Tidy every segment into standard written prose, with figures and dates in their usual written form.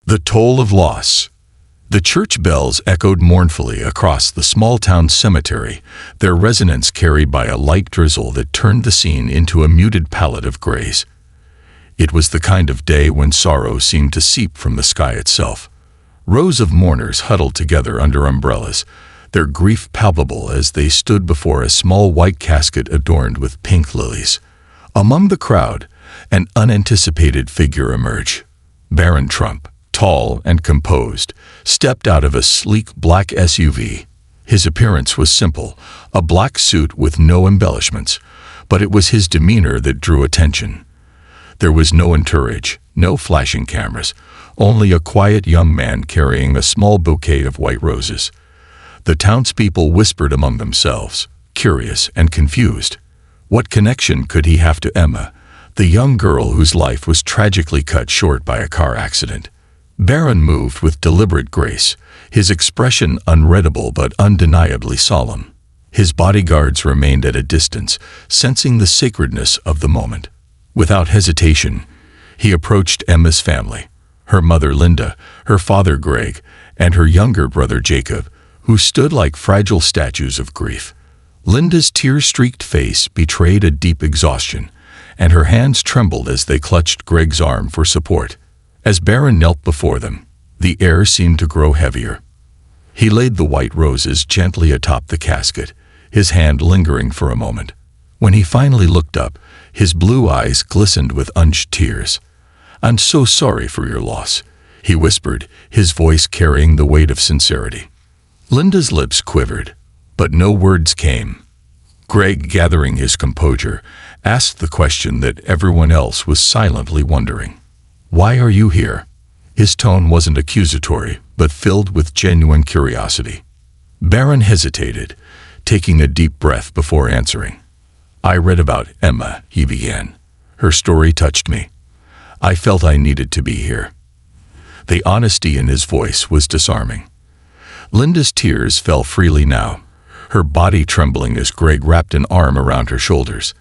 The toll of loss. The church bells echoed mournfully across the small-town cemetery, their resonance carried by a light drizzle that turned the scene into a muted palette of grays. It was the kind of day when sorrow seemed to seep from the sky itself. Rows of mourners huddled together under umbrellas, their grief palpable as they stood before a small white casket adorned with pink lilies. Among the crowd, an unanticipated figure emerged. Barron Trump, tall and composed, stepped out of a sleek black SUV. His appearance was simple, a black suit with no embellishments, but it was his demeanor that drew attention. There was no entourage, no flashing cameras, only a quiet young man carrying a small bouquet of white roses. The townspeople whispered among themselves, curious and confused. What connection could he have to Emma, the young girl whose life was tragically cut short by a car accident? Barron moved with deliberate grace, his expression unreadable but undeniably solemn. His bodyguards remained at a distance, sensing the sacredness of the moment. Without hesitation, he approached Emma's family, her mother Linda, her father Greg, and her younger brother Jacob, who stood like fragile statues of grief. Linda's tear-streaked face betrayed a deep exhaustion, and her hands trembled as they clutched Greg's arm for support. As Barron knelt before them, the air seemed to grow heavier. He laid the white roses gently atop the casket, his hand lingering for a moment. When he finally looked up, his blue eyes glistened with unused tears. "I'm so sorry for your loss," he whispered, his voice carrying the weight of sincerity. Linda's lips quivered, but no words came. Greg, gathering his composure, asked the question that everyone else was silently wondering. "Why are you here?" His tone wasn't accusatory, but filled with genuine curiosity. Barron hesitated, taking a deep breath before answering. "I read about Emma," he began. "Her story touched me. I felt I needed to be here." The honesty in his voice was disarming. Linda's tears fell freely now, her body trembling as Greg wrapped an arm around her shoulders.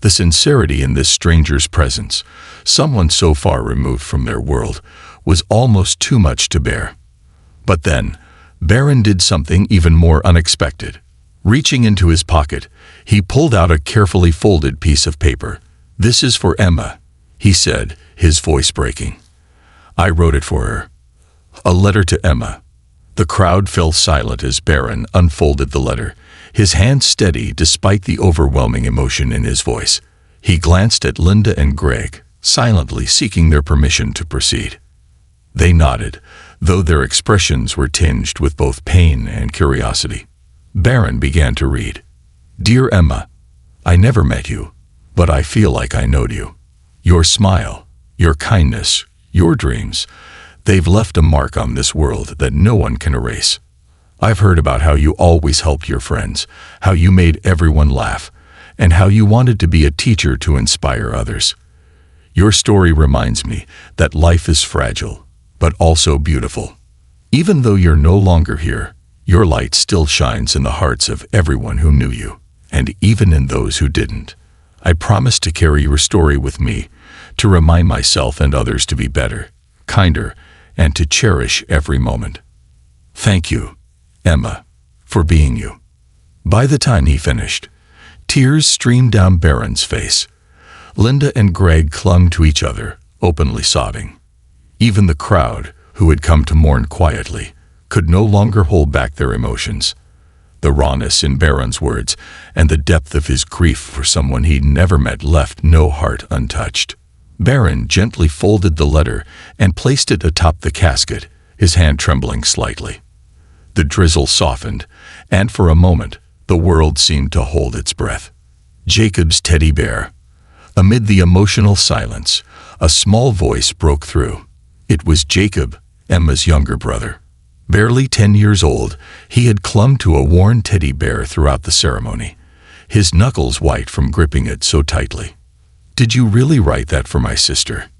The sincerity in this stranger's presence, someone so far removed from their world, was almost too much to bear. But then, Barron did something even more unexpected. Reaching into his pocket, he pulled out a carefully folded piece of paper. "This is for Emma," he said, his voice breaking. "I wrote it for her. A letter to Emma." The crowd fell silent as Barron unfolded the letter, his hand steady despite the overwhelming emotion in his voice. He glanced at Linda and Greg, silently seeking their permission to proceed. They nodded, though their expressions were tinged with both pain and curiosity. Barron began to read. "Dear Emma, I never met you, but I feel like I knowed you. Your smile, your kindness, your dreams, they've left a mark on this world that no one can erase. I've heard about how you always helped your friends, how you made everyone laugh, and how you wanted to be a teacher to inspire others. Your story reminds me that life is fragile, but also beautiful. Even though you're no longer here, your light still shines in the hearts of everyone who knew you, and even in those who didn't. I promise to carry your story with me, to remind myself and others to be better, kinder, and to cherish every moment. Thank you, Emma, for being you." By the time he finished, tears streamed down Barron's face. Linda and Greg clung to each other, openly sobbing. Even the crowd, who had come to mourn quietly, could no longer hold back their emotions. The rawness in Barron's words and the depth of his grief for someone he'd never met left no heart untouched. Barron gently folded the letter and placed it atop the casket, his hand trembling slightly. The drizzle softened, and for a moment, the world seemed to hold its breath. Jacob's teddy bear. Amid the emotional silence, a small voice broke through. It was Jacob, Emma's younger brother. Barely 10 years old, he had clung to a worn teddy bear throughout the ceremony, his knuckles white from gripping it so tightly. "Did you really write that for my sister?"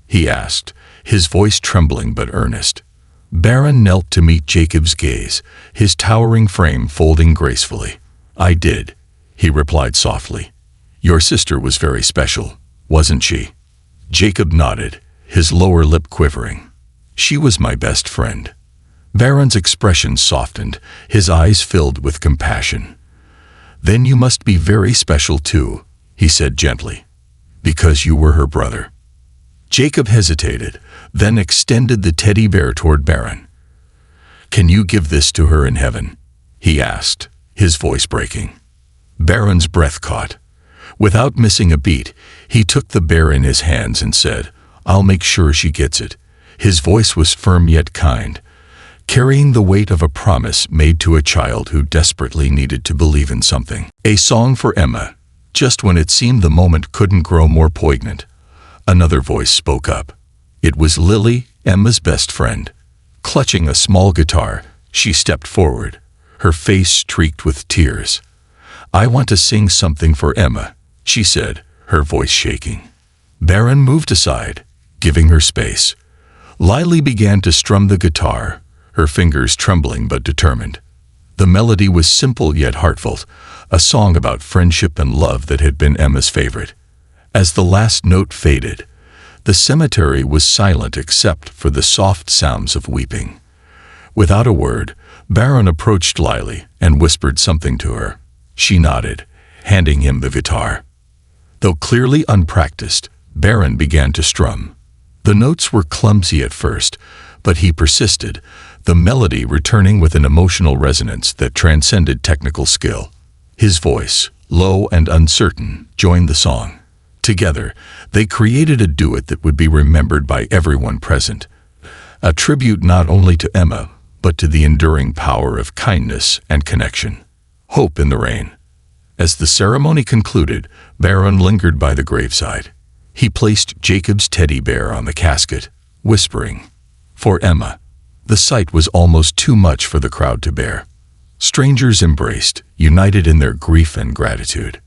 he asked, his voice trembling but earnest. Barron knelt to meet Jacob's gaze, his towering frame folding gracefully. "I did," he replied softly. "Your sister was very special, wasn't she?" Jacob nodded, his lower lip quivering. She was my best friend. Barron's expression softened, his eyes filled with compassion. Then you must be very special too, he said gently, because you were her brother. Jacob hesitated, then extended the teddy bear toward Barron. Can you give this to her in heaven? He asked, his voice breaking. Barron's breath caught. Without missing a beat, he took the bear in his hands and said, I'll make sure she gets it. His voice was firm yet kind, carrying the weight of a promise made to a child who desperately needed to believe in something. A song for Emma. Just when it seemed the moment couldn't grow more poignant, another voice spoke up. It was Lily, Emma's best friend. Clutching a small guitar, she stepped forward, her face streaked with tears. I want to sing something for Emma, she said, her voice shaking. Barron moved aside, giving her space. Lily began to strum the guitar, her fingers trembling but determined. The melody was simple yet heartfelt, a song about friendship and love that had been Emma's favorite. As the last note faded, the cemetery was silent except for the soft sounds of weeping. Without a word, Barron approached Lily and whispered something to her. She nodded, handing him the guitar. Though clearly unpracticed, Barron began to strum. The notes were clumsy at first, but he persisted, the melody returning with an emotional resonance that transcended technical skill. His voice, low and uncertain, joined the song. Together, they created a duet that would be remembered by everyone present. A tribute not only to Emma, but to the enduring power of kindness and connection. Hope in the Rain. As the ceremony concluded, Barron lingered by the graveside. He placed Jacob's teddy bear on the casket, whispering, For Emma. The sight was almost too much for the crowd to bear. Strangers embraced, united in their grief and gratitude.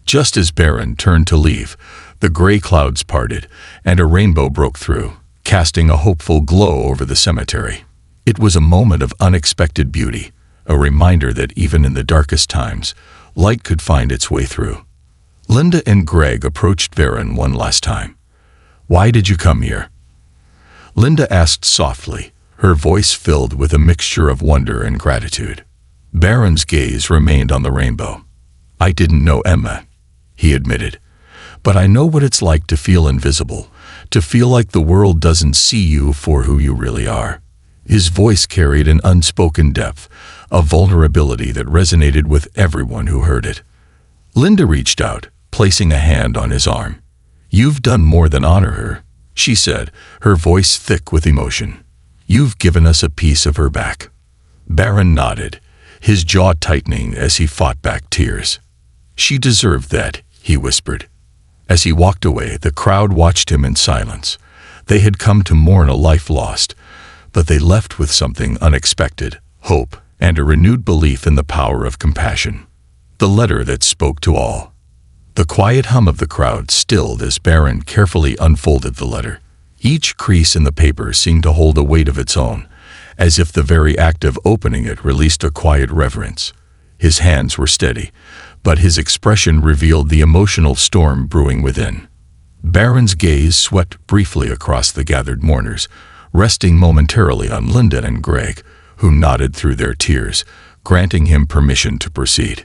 Just as Barron turned to leave, the gray clouds parted, and a rainbow broke through, casting a hopeful glow over the cemetery. It was a moment of unexpected beauty, a reminder that even in the darkest times, light could find its way through. Linda and Greg approached Barron one last time. Why did you come here? Linda asked softly, her voice filled with a mixture of wonder and gratitude. Barron's gaze remained on the rainbow. I didn't know Emma, he admitted, but I know what it's like to feel invisible, to feel like the world doesn't see you for who you really are. His voice carried an unspoken depth, a vulnerability that resonated with everyone who heard it. Linda reached out, placing a hand on his arm. You've done more than honor her, she said, her voice thick with emotion. You've given us a piece of her back. Barron nodded, his jaw tightening as he fought back tears. She deserved that, he whispered. As he walked away, the crowd watched him in silence. They had come to mourn a life lost, but they left with something unexpected, hope, and a renewed belief in the power of compassion. The letter that spoke to all. The quiet hum of the crowd stilled as Barron carefully unfolded the letter. Each crease in the paper seemed to hold a weight of its own, as if the very act of opening it released a quiet reverence. His hands were steady, but his expression revealed the emotional storm brewing within. Barron's gaze swept briefly across the gathered mourners, resting momentarily on Linda and Greg, who nodded through their tears, granting him permission to proceed.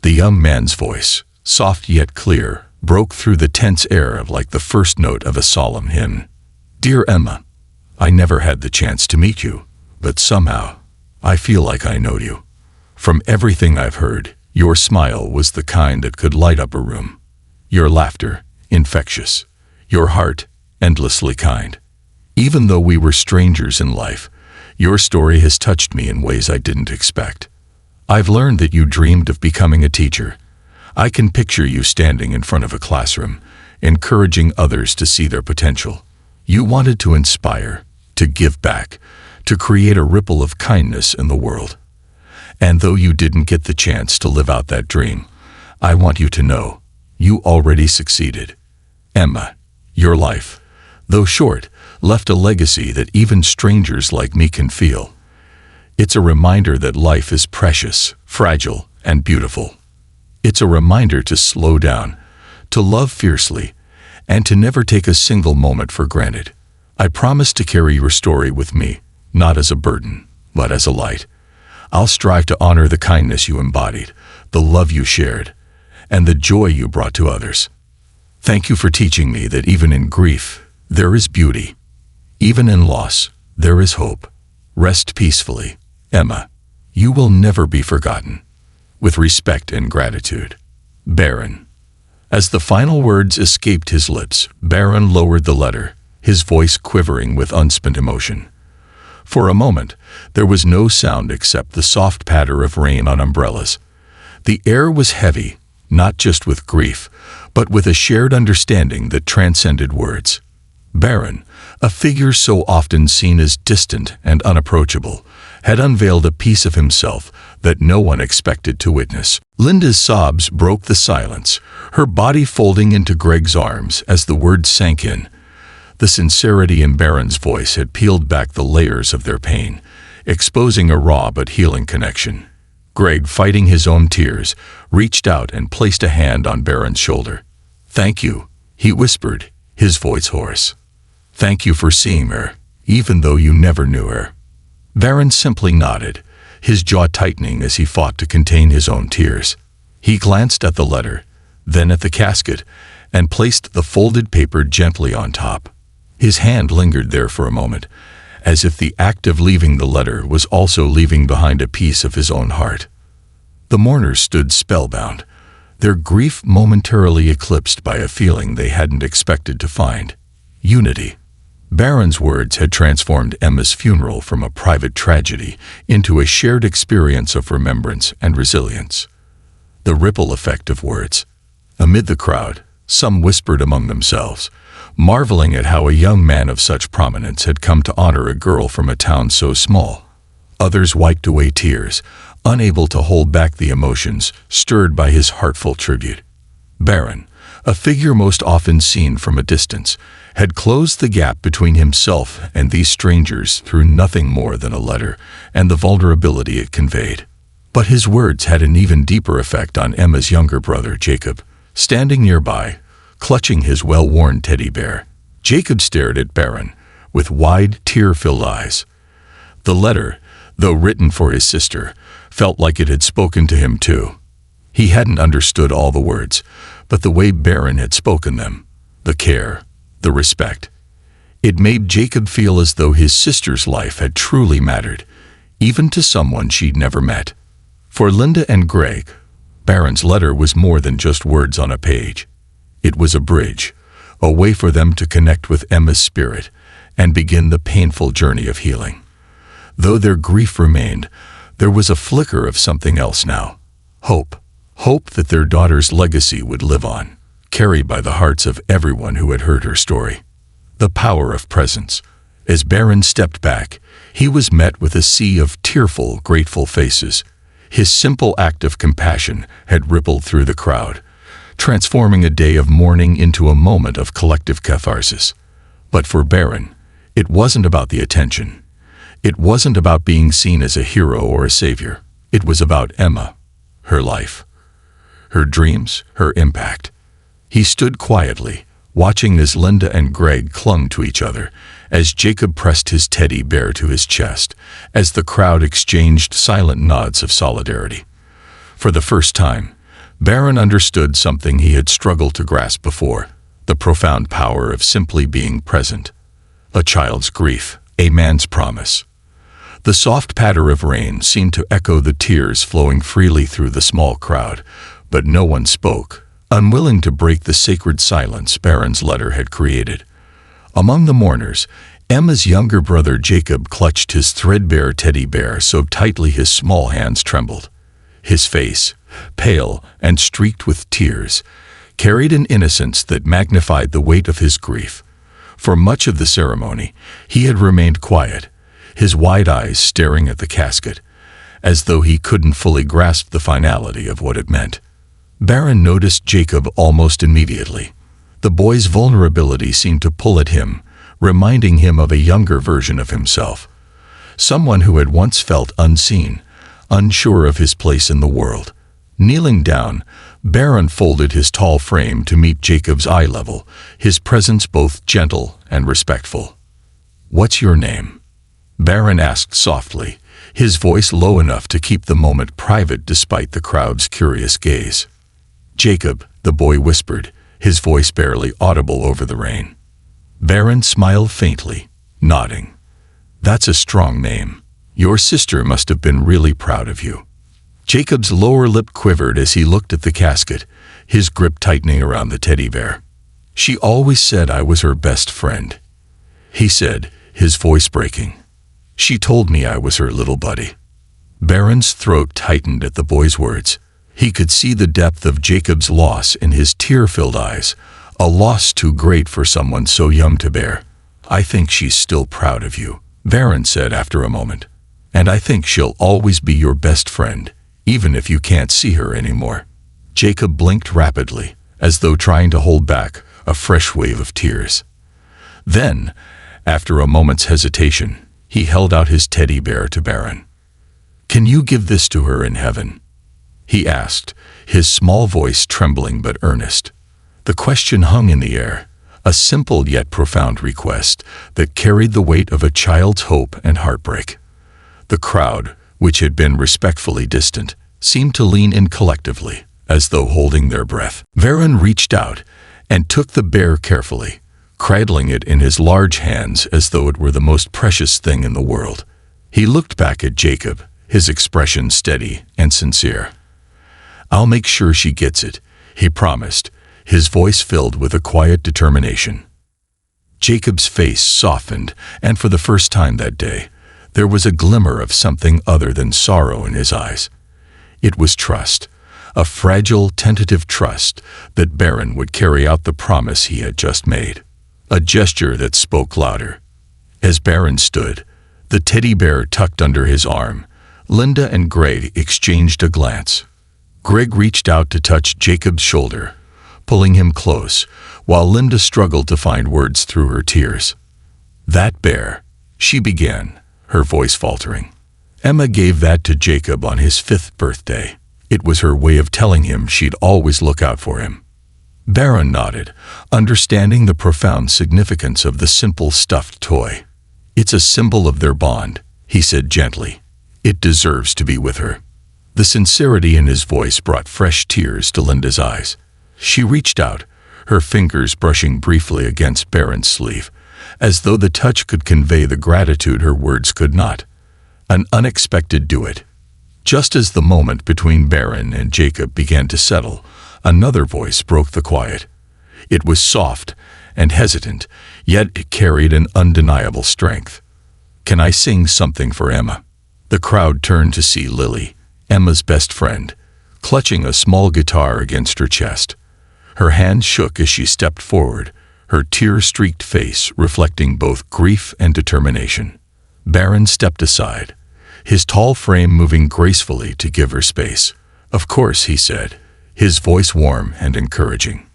The young man's voice, soft yet clear, broke through the tense air like the first note of a solemn hymn. Dear Emma, I never had the chance to meet you, but somehow, I feel like I know you. From everything I've heard, your smile was the kind that could light up a room. Your laughter, infectious. Your heart, endlessly kind. Even though we were strangers in life, your story has touched me in ways I didn't expect. I've learned that you dreamed of becoming a teacher. I can picture you standing in front of a classroom, encouraging others to see their potential. You wanted to inspire, to give back, to create a ripple of kindness in the world. And though you didn't get the chance to live out that dream, I want you to know, you already succeeded. Emma, your life, though short, left a legacy that even strangers like me can feel. It's a reminder that life is precious, fragile, and beautiful. It's a reminder to slow down, to love fiercely, and to never take a single moment for granted. I promise to carry your story with me, not as a burden, but as a light. I'll strive to honor the kindness you embodied, the love you shared, and the joy you brought to others. Thank you for teaching me that even in grief, there is beauty. Even in loss, there is hope. Rest peacefully, Emma. You will never be forgotten. With respect and gratitude, Barron. As the final words escaped his lips, Barron lowered the letter, his voice quivering with unspent emotion. For a moment, there was no sound except the soft patter of rain on umbrellas. The air was heavy, not just with grief, but with a shared understanding that transcended words. Barron, a figure so often seen as distant and unapproachable, had unveiled a piece of himself that no one expected to witness. Linda's sobs broke the silence, her body folding into Greg's arms as the words sank in. The sincerity in Barron's voice had peeled back the layers of their pain, exposing a raw but healing connection. Greg, fighting his own tears, reached out and placed a hand on Barron's shoulder. "Thank you," he whispered, his voice hoarse. "Thank you for seeing her, even though you never knew her." Barron simply nodded, his jaw tightening as he fought to contain his own tears. He glanced at the letter, then at the casket, and placed the folded paper gently on top. His hand lingered there for a moment, as if the act of leaving the letter was also leaving behind a piece of his own heart. The mourners stood spellbound, their grief momentarily eclipsed by a feeling they hadn't expected to find: unity. Barron's words had transformed Emma's funeral from a private tragedy into a shared experience of remembrance and resilience. The ripple effect of words. Amid the crowd, some whispered among themselves, marveling at how a young man of such prominence had come to honor a girl from a town so small. Others wiped away tears, unable to hold back the emotions stirred by his heartfelt tribute. Barron, a figure most often seen from a distance, had closed the gap between himself and these strangers through nothing more than a letter and the vulnerability it conveyed. But his words had an even deeper effect on Emma's younger brother, Jacob, standing nearby, clutching his well-worn teddy bear. Jacob stared at Barron with wide, tear-filled eyes. The letter, though written for his sister, felt like it had spoken to him too. He hadn't understood all the words, but the way Barron had spoken them, the care, the respect. It made Jacob feel as though his sister's life had truly mattered, even to someone she'd never met. For Linda and Greg, Barron's letter was more than just words on a page. It was a bridge, a way for them to connect with Emma's spirit and begin the painful journey of healing. Though their grief remained, there was a flicker of something else now. Hope. Hope that their daughter's legacy would live on, carried by the hearts of everyone who had heard her story. The power of presence. As Barron stepped back, he was met with a sea of tearful, grateful faces. His simple act of compassion had rippled through the crowd, transforming a day of mourning into a moment of collective catharsis. But for Barron, it wasn't about the attention. It wasn't about being seen as a hero or a savior. It was about Emma, her life, her dreams, her impact. He stood quietly, watching as Linda and Greg clung to each other, as Jacob pressed his teddy bear to his chest, as the crowd exchanged silent nods of solidarity. For the first time, Barron understood something he had struggled to grasp before: the profound power of simply being present. A child's grief, a man's promise. The soft patter of rain seemed to echo the tears flowing freely through the small crowd, but no one spoke, unwilling to break the sacred silence Barron's letter had created. Among the mourners, Emma's younger brother Jacob clutched his threadbare teddy bear so tightly his small hands trembled. His face, pale and streaked with tears, carried an innocence that magnified the weight of his grief. For much of the ceremony, he had remained quiet, his wide eyes staring at the casket, as though he couldn't fully grasp the finality of what it meant. Barron noticed Jacob almost immediately. The boy's vulnerability seemed to pull at him, reminding him of a younger version of himself, someone who had once felt unseen, unsure of his place in the world. Kneeling down, Barron folded his tall frame to meet Jacob's eye level, his presence both gentle and respectful. "What's your name?" Barron asked softly, his voice low enough to keep the moment private despite the crowd's curious gaze. "Jacob," the boy whispered, his voice barely audible over the rain. Barron smiled faintly, nodding. "That's a strong name. Your sister must have been really proud of you." Jacob's lower lip quivered as he looked at the casket, his grip tightening around the teddy bear. "She always said I was her best friend," he said, his voice breaking. "She told me I was her little buddy." Barron's throat tightened at the boy's words. He could see the depth of Jacob's loss in his tear-filled eyes, a loss too great for someone so young to bear. "I think she's still proud of you," Barron said after a moment. "And I think she'll always be your best friend, even if you can't see her anymore." Jacob blinked rapidly, as though trying to hold back a fresh wave of tears. Then, after a moment's hesitation, he held out his teddy bear to Barron. "Can you give this to her in heaven?" he asked, his small voice trembling but earnest. The question hung in the air, a simple yet profound request that carried the weight of a child's hope and heartbreak. The crowd, which had been respectfully distant, seemed to lean in collectively, as though holding their breath. Barron reached out and took the bear carefully, cradling it in his large hands as though it were the most precious thing in the world. He looked back at Jacob, his expression steady and sincere. "I'll make sure she gets it," he promised, his voice filled with a quiet determination. Jacob's face softened, and for the first time that day, there was a glimmer of something other than sorrow in his eyes. It was trust, a fragile, tentative trust that Barron would carry out the promise he had just made. A gesture that spoke louder. As Barron stood, the teddy bear tucked under his arm, Linda and Greg exchanged a glance. Greg reached out to touch Jacob's shoulder, pulling him close, while Linda struggled to find words through her tears. "That bear," she began, her voice faltering. "Emma gave that to Jacob on his 5th birthday. It was her way of telling him she'd always look out for him." Barron nodded, understanding the profound significance of the simple stuffed toy. "It's a symbol of their bond," he said gently. "It deserves to be with her." The sincerity in his voice brought fresh tears to Linda's eyes. She reached out, her fingers brushing briefly against Barron's sleeve, as though the touch could convey the gratitude her words could not. An unexpected duet. Just as the moment between Barron and Jacob began to settle, another voice broke the quiet. It was soft and hesitant, yet it carried an undeniable strength. "Can I sing something for Emma?" The crowd turned to see Lily, Emma's best friend, clutching a small guitar against her chest. Her hand shook as she stepped forward, her tear-streaked face reflecting both grief and determination. Barron stepped aside, his tall frame moving gracefully to give her space. "Of course," he said, his voice warm and encouraging.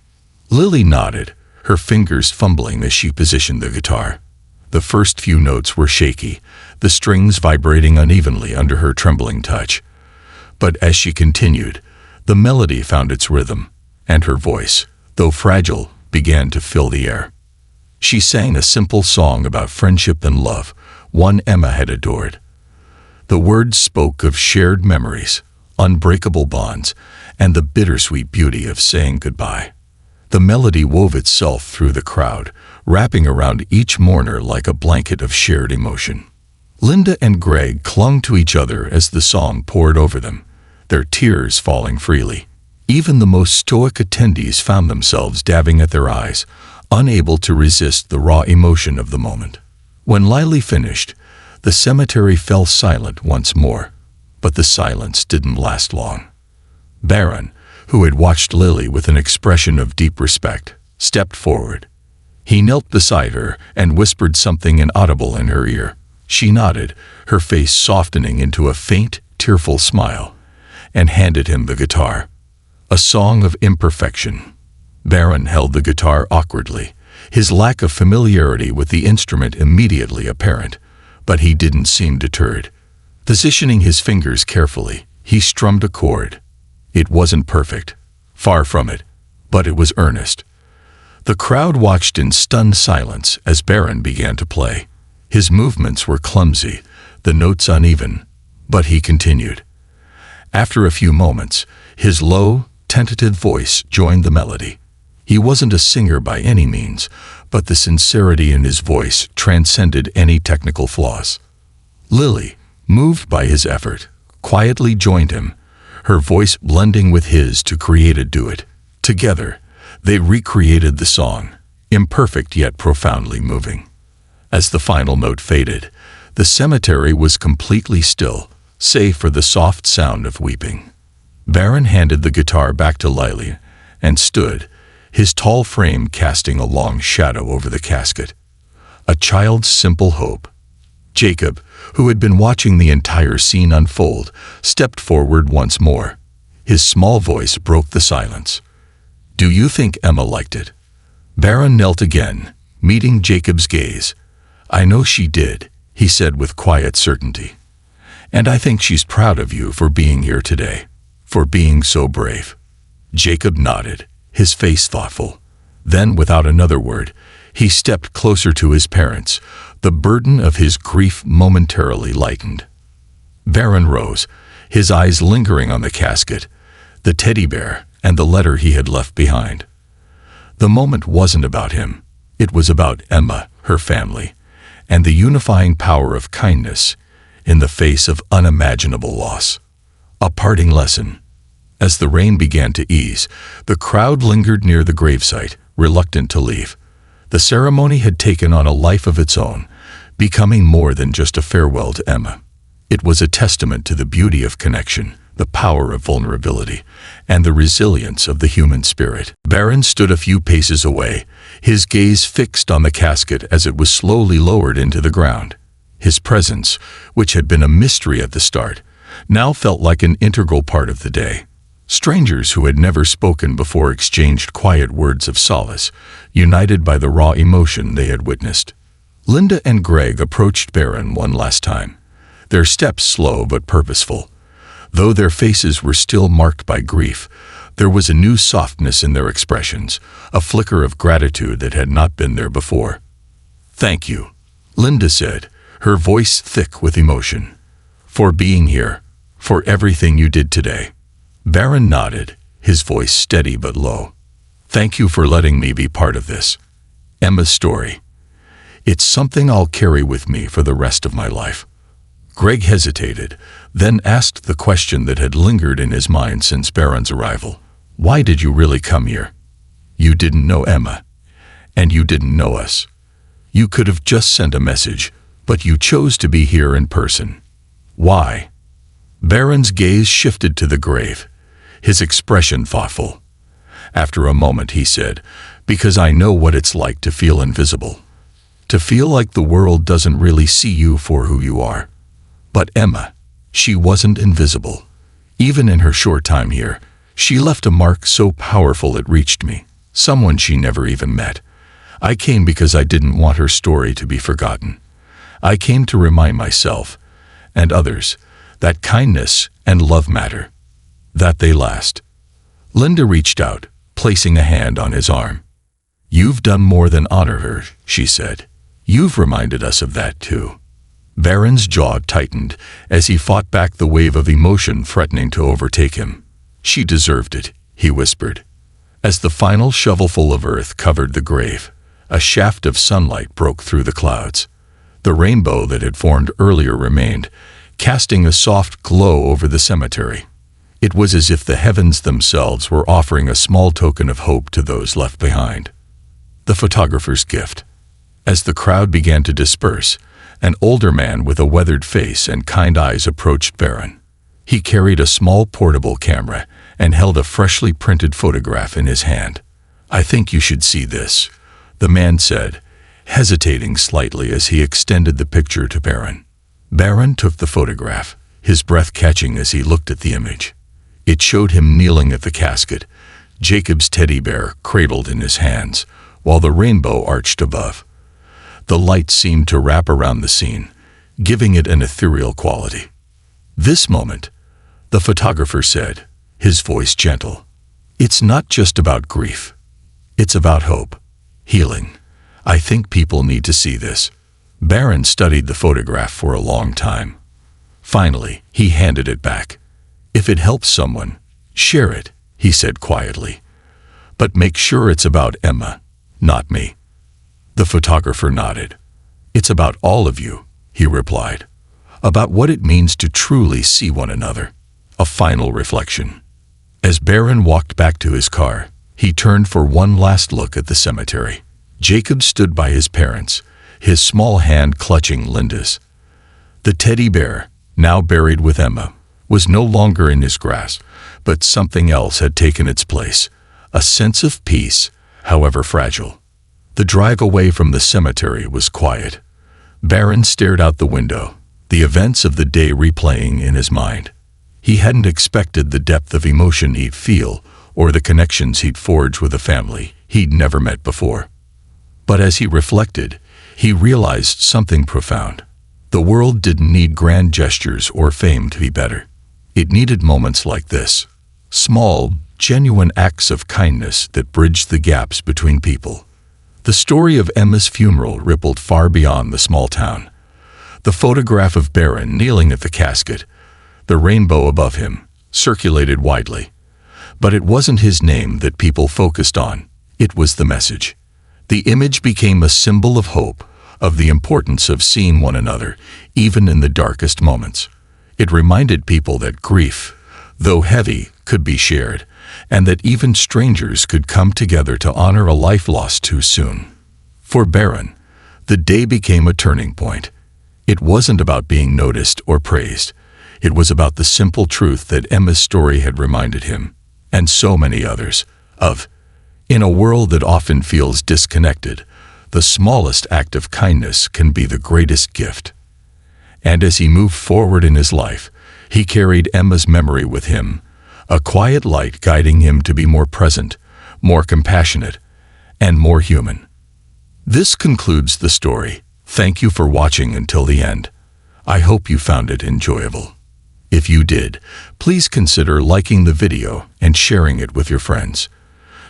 Lily nodded, her fingers fumbling as she positioned the guitar. The first few notes were shaky, the strings vibrating unevenly under her trembling touch. But as she continued, the melody found its rhythm, and her voice, though fragile, began to fill the air. She sang a simple song about friendship and love, one Emma had adored. The words spoke of shared memories, unbreakable bonds, and the bittersweet beauty of saying goodbye. The melody wove itself through the crowd, wrapping around each mourner like a blanket of shared emotion. Linda and Greg clung to each other as the song poured over them, their tears falling freely. Even the most stoic attendees found themselves dabbing at their eyes, unable to resist the raw emotion of the moment. When Lily finished, the cemetery fell silent once more, but the silence didn't last long. Barron, who had watched Lily with an expression of deep respect, stepped forward. He knelt beside her and whispered something inaudible in her ear. She nodded, her face softening into a faint, tearful smile, and handed him the guitar. A song of imperfection. Barron held the guitar awkwardly, his lack of familiarity with the instrument immediately apparent, but he didn't seem deterred. Positioning his fingers carefully, he strummed a chord. It wasn't perfect, far from it, but it was earnest. The crowd watched in stunned silence as Barron began to play. His movements were clumsy, the notes uneven, but he continued. After a few moments, his low, tentative voice joined the melody. He wasn't a singer by any means, but the sincerity in his voice transcended any technical flaws. Lily, moved by his effort, quietly joined him, her voice blending with his to create a duet. Together, they recreated the song, imperfect yet profoundly moving. As the final note faded, the cemetery was completely still, save for the soft sound of weeping. Barron handed the guitar back to Lily and stood, his tall frame casting a long shadow over the casket. A child's simple hope. Jacob, who had been watching the entire scene unfold, stepped forward once more. His small voice broke the silence. "Do you think Emma liked it?" Barron knelt again, meeting Jacob's gaze. "I know she did," he said with quiet certainty. "And I think she's proud of you for being here today, for being so brave." Jacob nodded, his face thoughtful. Then, without another word, he stepped closer to his parents, the burden of his grief momentarily lightened. Barron rose, his eyes lingering on the casket, the teddy bear, and the letter he had left behind. The moment wasn't about him. It was about Emma, her family, and the unifying power of kindness in the face of unimaginable loss. A parting lesson. As the rain began to ease, the crowd lingered near the gravesite, reluctant to leave. The ceremony had taken on a life of its own, becoming more than just a farewell to Emma. It was a testament to the beauty of connection, the power of vulnerability, and the resilience of the human spirit. Barron stood a few paces away, his gaze fixed on the casket as it was slowly lowered into the ground. His presence, which had been a mystery at the start, now felt like an integral part of the day. Strangers who had never spoken before exchanged quiet words of solace, united by the raw emotion they had witnessed. Linda and Greg approached Barron one last time, their steps slow but purposeful. Though their faces were still marked by grief, there was a new softness in their expressions, a flicker of gratitude that had not been there before. "Thank you," Linda said, her voice thick with emotion, "for being here, for everything you did today." Barron nodded, his voice steady but low. "Thank you for letting me be part of this. Emma's story. It's something I'll carry with me for the rest of my life." Greg hesitated, then asked the question that had lingered in his mind since Barron's arrival. "Why did you really come here? You didn't know Emma, and you didn't know us. You could have just sent a message, but you chose to be here in person. Why?" Barron's gaze shifted to the grave, his expression thoughtful. After a moment he said, "Because I know what it's like to feel invisible. To feel like the world doesn't really see you for who you are. But Emma, she wasn't invisible. Even in her short time here, she left a mark so powerful it reached me, someone she never even met. I came because I didn't want her story to be forgotten. I came to remind myself, and others, that kindness and love matter, that they last." Linda reached out, placing a hand on his arm. "You've done more than honor her," she said. "You've reminded us of that too." Barron's jaw tightened as he fought back the wave of emotion threatening to overtake him. "She deserved it," he whispered. As the final shovelful of earth covered the grave, a shaft of sunlight broke through the clouds. The rainbow that had formed earlier remained, casting a soft glow over the cemetery. It was as if the heavens themselves were offering a small token of hope to those left behind. The photographer's gift. As the crowd began to disperse, an older man with a weathered face and kind eyes approached Barron. He carried a small portable camera and held a freshly printed photograph in his hand. "I think you should see this," the man said, hesitating slightly as he extended the picture to Barron. Barron took the photograph, his breath catching as he looked at the image. It showed him kneeling at the casket, Jacob's teddy bear cradled in his hands, while the rainbow arched above. The light seemed to wrap around the scene, giving it an ethereal quality. "This moment," the photographer said, his voice gentle, "it's not just about grief. It's about hope, healing. I think people need to see this." Barron studied the photograph for a long time. Finally, he handed it back. "If it helps someone, share it," he said quietly. "But make sure it's about Emma, not me." The photographer nodded. "It's about all of you," he replied. "About what it means to truly see one another." A final reflection. As Barron walked back to his car, he turned for one last look at the cemetery. Jacob stood by his parents, his small hand clutching Linda's. The teddy bear, now buried with Emma, was no longer in his grasp, but something else had taken its place, a sense of peace, however fragile. The drive away from the cemetery was quiet. Barron stared out the window, the events of the day replaying in his mind. He hadn't expected the depth of emotion he'd feel or the connections he'd forge with a family he'd never met before. But as he reflected, he realized something profound. The world didn't need grand gestures or fame to be better. It needed moments like this, small, genuine acts of kindness that bridged the gaps between people. The story of Emma's funeral rippled far beyond the small town. The photograph of Barron kneeling at the casket, the rainbow above him, circulated widely. But it wasn't his name that people focused on. It was the message. The image became a symbol of hope, of the importance of seeing one another, even in the darkest moments. It reminded people that grief, though heavy, could be shared, and that even strangers could come together to honor a life lost too soon. For Barron, the day became a turning point. It wasn't about being noticed or praised. It was about the simple truth that Emma's story had reminded him, and so many others, of. In a world that often feels disconnected, the smallest act of kindness can be the greatest gift. And as he moved forward in his life, he carried Emma's memory with him, a quiet light guiding him to be more present, more compassionate, and more human. This concludes the story. Thank you for watching until the end. I hope you found it enjoyable. If you did, please consider liking the video and sharing it with your friends.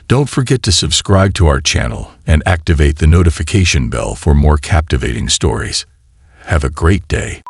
Don't forget to subscribe to our channel and activate the notification bell for more captivating stories. Have a great day.